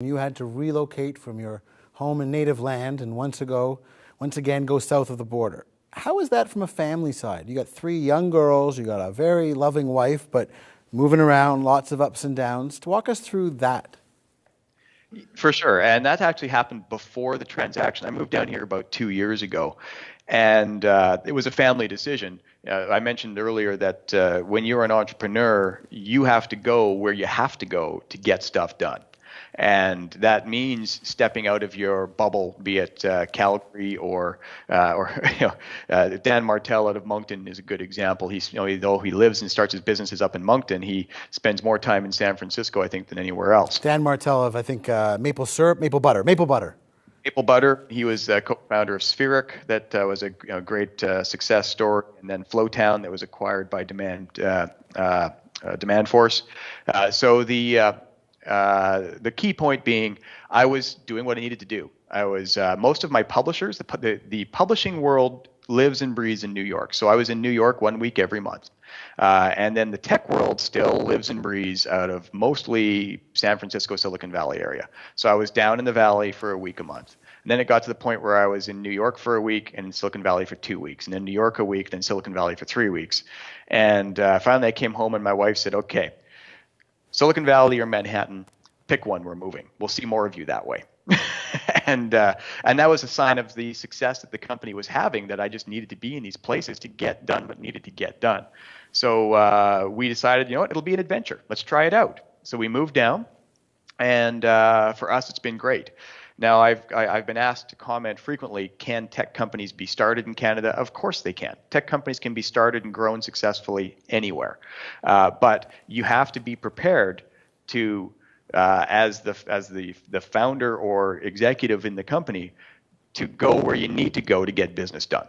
You had to relocate from your home and native land and once again go south of the border. How is that from a family side? You got three young girls, you got a very loving wife, but moving around, lots of ups and downs. To walk us through that. For sure. And that actually happened before the transaction. I moved down here about 2 years ago, and it was a family decision. I mentioned earlier that when you're an entrepreneur, you have to go where you have to go to get stuff done. And that means stepping out of your bubble, be it Calgary or Dan Martell out of Moncton is a good example. Though he lives and starts his businesses up in Moncton, he spends more time in San Francisco, I think, than anywhere else. Dan Martell of, I think, maple syrup, maple butter. Maple butter. Maple Butter. He was co-founder of Spheric, that was a great success story, and then Flowtown, that was acquired by Demand Force. So the key point being, I was doing what I needed to do. I was most of my publishers. The publishing world lives and breathes in New York, so I was in New York 1 week every month. And then the tech world still lives and breathes out of mostly San Francisco, Silicon Valley area. So I was down in the valley for a week a month. And then it got to the point where I was in New York for a week and in Silicon Valley for 2 weeks, and then New York a week, then Silicon Valley for 3 weeks. And finally I came home and my wife said, okay, Silicon Valley or Manhattan, pick one, we're moving. We'll see more of you that way. And that was a sign of the success that the company was having, that I just needed to be in these places to get done what needed to get done. So we decided, it'll be an adventure. Let's try it out. So we moved down, and for us, it's been great. Now, I've been asked to comment frequently, can tech companies be started in Canada? Of course they can. Tech companies can be started and grown successfully anywhere. But you have to be prepared to, as the founder or executive in the company, to go where you need to go to get business done.